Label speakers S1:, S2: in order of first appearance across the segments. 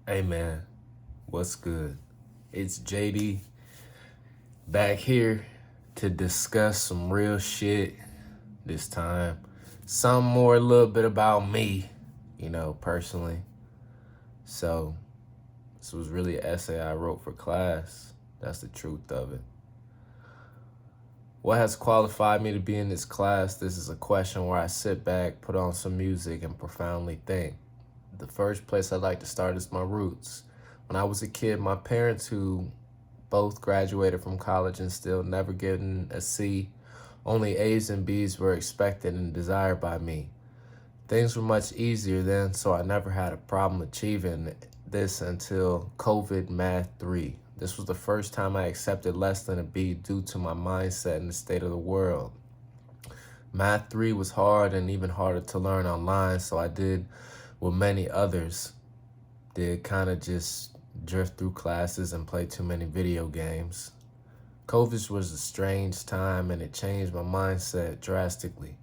S1: Hey man, what's good? It's JD back here to discuss some real shit this time. Some more a little bit about me, personally. So, this was really an essay I wrote for class. That's the truth of it. What has qualified me to be in this class? This is a question where I sit back, put on some music, and profoundly think. The first place I'd like to start is my roots. When I was a kid, my parents, who both graduated from college and still never getting a C, only A's and B's were expected and desired by me. Things were much easier then, so I never had a problem achieving this until COVID Math 3. This was the first time I accepted less than a B due to my mindset and the state of the world. Math 3 was hard and even harder to learn online, so I did what many others did, kind of just drift through classes and play too many video games. COVID was a strange time and it changed my mindset drastically.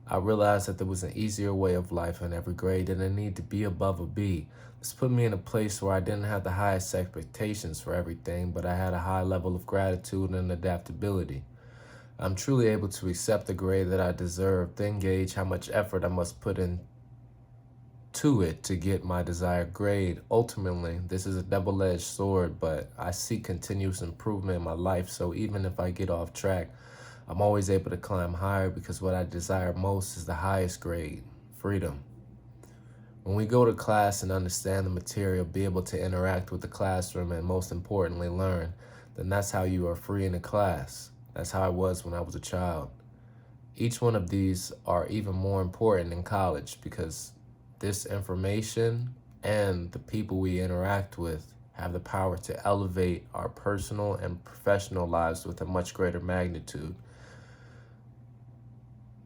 S1: I realized that there was an easier way of life in every grade and I need to be above a B. This put me in a place where I didn't have the highest expectations for everything, but I had a high level of gratitude and adaptability. I'm truly able to accept the grade that I deserve, then gauge how much effort I must put into it to get my desired grade. Ultimately, this is a double-edged sword, but I seek continuous improvement in my life, so even if I get off track, I'm always able to climb higher because what I desire most is the highest grade, freedom. When we go to class and understand the material, be able to interact with the classroom, and most importantly, learn, then that's how you are free in a class. That's how I was when I was a child. Each one of these are even more important in college because this information and the people we interact with have the power to elevate our personal and professional lives with a much greater magnitude.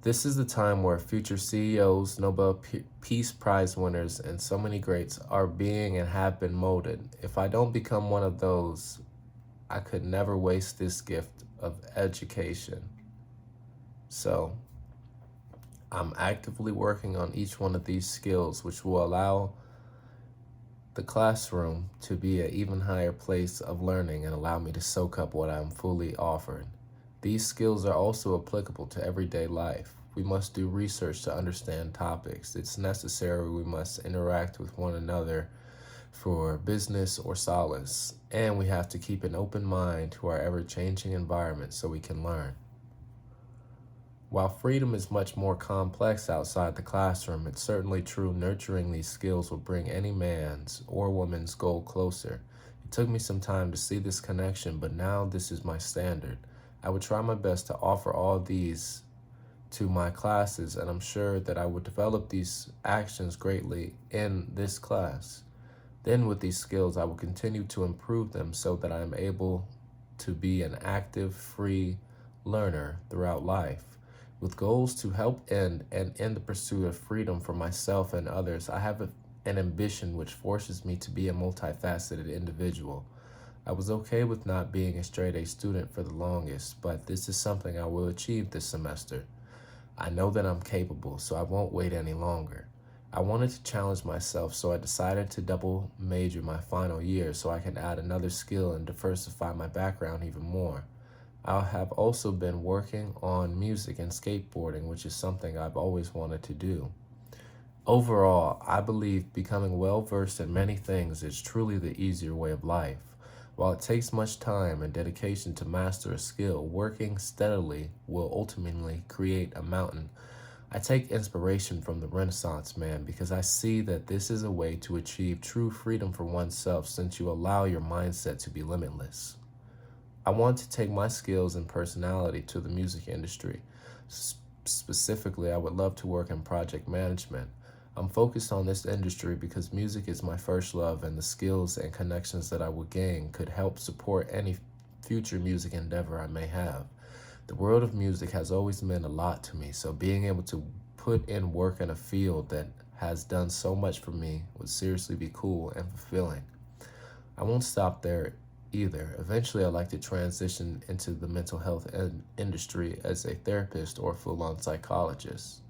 S1: This is the time where future CEOs, Nobel Peace Prize winners, and so many greats are being and have been molded. If I don't become one of those, I could never waste this gift of education. So, I'm actively working on each one of these skills, which will allow the classroom to be an even higher place of learning and allow me to soak up what I'm fully offered. These skills are also applicable to everyday life. We must do research to understand topics. It's necessary we must interact with one another for business or solace, and we have to keep an open mind to our ever-changing environment so we can learn. While freedom is much more complex outside the classroom, it's certainly true nurturing these skills will bring any man's or woman's goal closer. It took me some time to see this connection, but now this is my standard. I would try my best to offer all these to my classes, and I'm sure that I would develop these actions greatly in this class. Then with these skills, I will continue to improve them so that I am able to be an active, free learner throughout life. With goals to help end and in the pursuit of freedom for myself and others, I have an ambition which forces me to be a multifaceted individual. I was okay with not being a straight A student for the longest, but this is something I will achieve this semester. I know that I'm capable, so I won't wait any longer. I wanted to challenge myself, so I decided to double major my final year so I can add another skill and diversify my background even more. I have also been working on music and skateboarding, which is something I've always wanted to do. Overall, I believe becoming well-versed in many things is truly the easier way of life. While it takes much time and dedication to master a skill, working steadily will ultimately create a mountain. I take inspiration from the Renaissance man because I see that this is a way to achieve true freedom for oneself since you allow your mindset to be limitless. I want to take my skills and personality to the music industry. Specifically, I would love to work in project management. I'm focused on this industry because music is my first love and the skills and connections that I will gain could help support any future music endeavor I may have. The world of music has always meant a lot to me, so being able to put in work in a field that has done so much for me would seriously be cool and fulfilling. I won't stop there either. Eventually, I'd like to transition into the mental health industry as a therapist or full-on psychologist.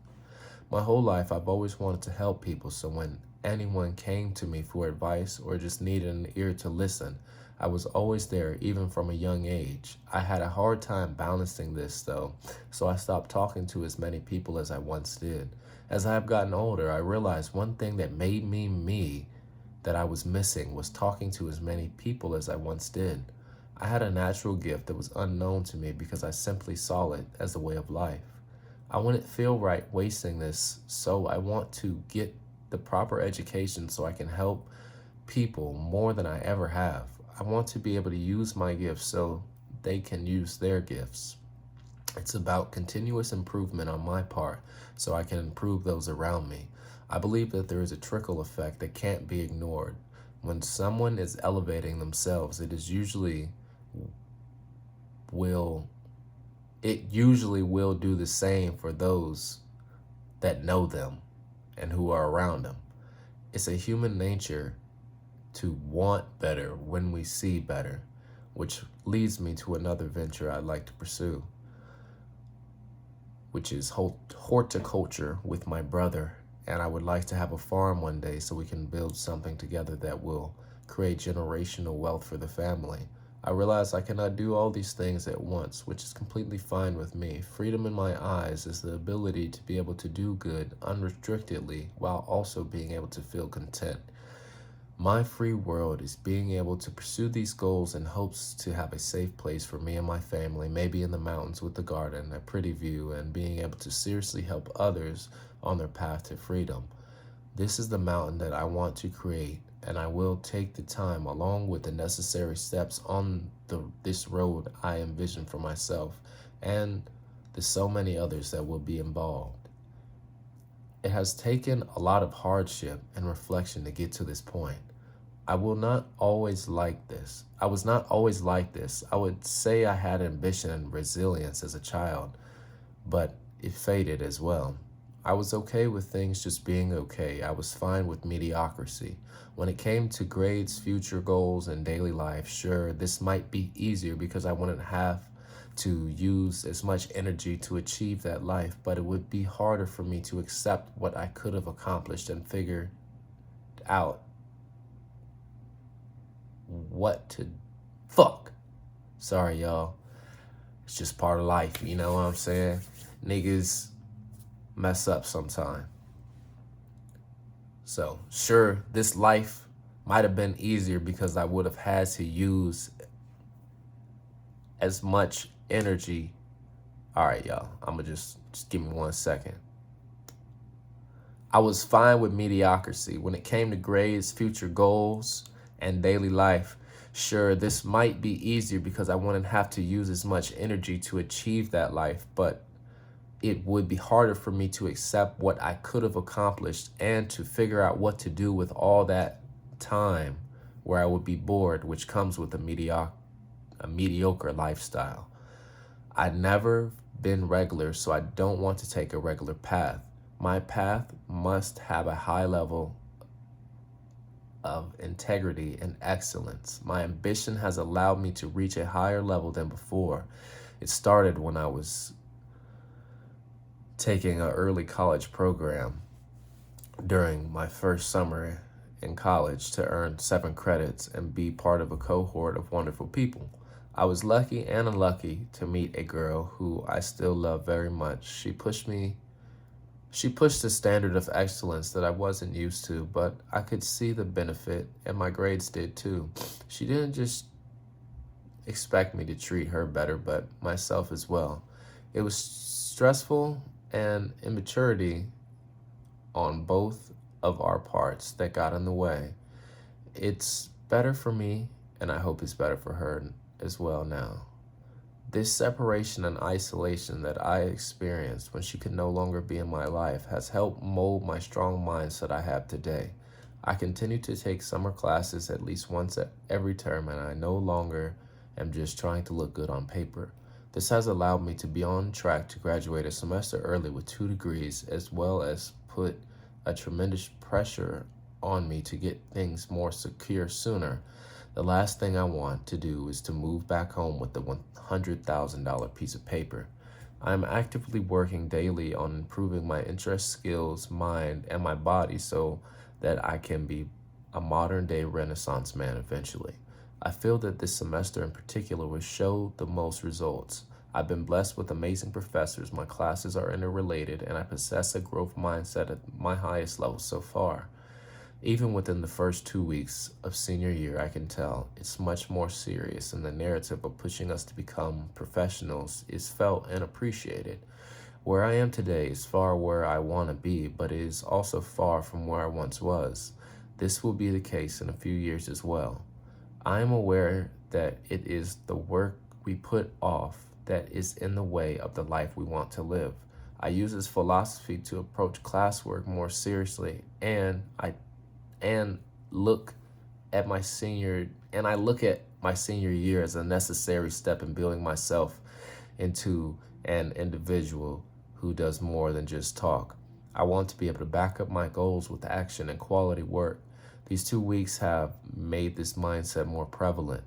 S1: My whole life, I've always wanted to help people, so when anyone came to me for advice or just needed an ear to listen, I was always there, even from a young age. I had a hard time balancing this, though, so I stopped talking to as many people as I once did. As I have gotten older, I realized one thing that made me me that I was missing was talking to as many people as I once did. I had a natural gift that was unknown to me because I simply saw it as a way of life. I wouldn't feel right wasting this, so I want to get the proper education so I can help people more than I ever have. I want to be able to use my gifts so they can use their gifts. It's about continuous improvement on my part so I can improve those around me. I believe that there is a trickle effect that can't be ignored. When someone is elevating themselves, will it usually will do the same for those that know them and who are around them. It's a human nature to want better when we see better, which leads me to another venture I'd like to pursue, which is horticulture with my brother. And I would like to have a farm one day so we can build something together that will create generational wealth for the family. I realize I cannot do all these things at once, which is completely fine with me. Freedom in my eyes is the ability to be able to do good unrestrictedly while also being able to feel content. My free world is being able to pursue these goals in hopes to have a safe place for me and my family, maybe in the mountains with a garden, a pretty view, and being able to seriously help others on their path to freedom. This is the mountain that I want to create, and I will take the time along with the necessary steps on this road I envision for myself and the so many others that will be involved. It has taken a lot of hardship and reflection to get to this point. I will not always like this. I was not always like this. I would say I had ambition and resilience as a child, but it faded as well. I was okay with things just being okay. I was fine with mediocrity. When it came to grades, future goals, and daily life, sure, this might be easier because I wouldn't have to use as much energy to achieve that life, but it would be harder for me to accept what I could have accomplished and figure out what to fuck. Sorry, y'all. It's just part of life, you know what I'm saying? Niggas mess up sometime. So, sure, this life might have been easier because I would have had to use as much energy. All right, y'all. I'm gonna just give me 1 second. I was fine with mediocrity when it came to grades, future goals, and daily life. Sure, this might be easier because I wouldn't have to use as much energy to achieve that life, but it would be harder for me to accept what I could have accomplished and to figure out what to do with all that time where I would be bored, which comes with a mediocre lifestyle. I've never been regular, so I don't want to take a regular path. My path must have a high level of integrity and excellence. My ambition has allowed me to reach a higher level than before. It started when I was taking an early college program during my first summer in college to earn 7 credits and be part of a cohort of wonderful people. I was lucky and unlucky to meet a girl who I still love very much. She pushed the standard of excellence that I wasn't used to, but I could see the benefit, and my grades did too. She didn't just expect me to treat her better, but myself as well. It was stressful and immaturity on both of our parts that got in the way. It's better for me, and I hope it's better for her as well now. This separation and isolation that I experienced when she could no longer be in my life has helped mold my strong mindset I have today. I continue to take summer classes at least once every term, and I no longer am just trying to look good on paper. This has allowed me to be on track to graduate a semester early with 2 degrees, as well as put a tremendous pressure on me to get things more secure sooner. The last thing I want to do is to move back home with the $100,000 piece of paper. I am actively working daily on improving my interest, skills, mind, and my body so that I can be a modern day Renaissance man eventually. I feel that this semester in particular will show the most results. I've been blessed with amazing professors, my classes are interrelated, and I possess a growth mindset at my highest level so far. Even within the first 2 weeks of senior year, I can tell it's much more serious, and the narrative of pushing us to become professionals is felt and appreciated. Where I am today is far where I want to be, but it is also far from where I once was. This will be the case in a few years as well. I am aware that it is the work we put off that is in the way of the life we want to live. I use this philosophy to approach classwork more seriously, and look at my senior and I look at my senior year as a necessary step in building myself into an individual who does more than just talk. I want to be able to back up my goals with action and quality work. These 2 weeks have made this mindset more prevalent.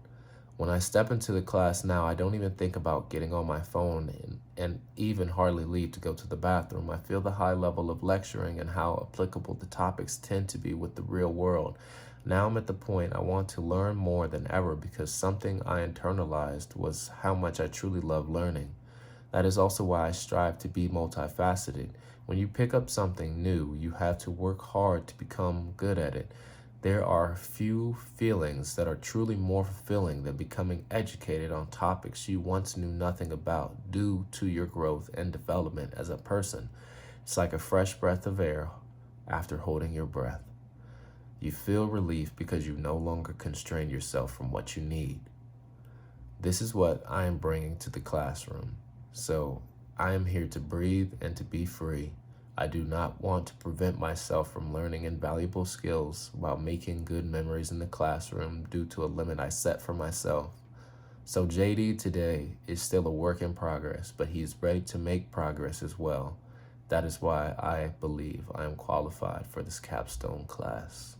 S1: When I step into the class now, I don't even think about getting on my phone and even hardly leave to go to the bathroom. I feel the high level of lecturing and how applicable the topics tend to be with the real world. Now I'm at the point I want to learn more than ever because something I internalized was how much I truly love learning. That is also why I strive to be multifaceted. When you pick up something new, you have to work hard to become good at it. There are few feelings that are truly more fulfilling than becoming educated on topics you once knew nothing about due to your growth and development as a person. It's like a fresh breath of air after holding your breath. You feel relief because you no longer constrain yourself from what you need. This is what I am bringing to the classroom. So I am here to breathe and to be free. I do not want to prevent myself from learning invaluable skills while making good memories in the classroom due to a limit I set for myself. So JD today is still a work in progress, but he is ready to make progress as well. That is why I believe I am qualified for this capstone class.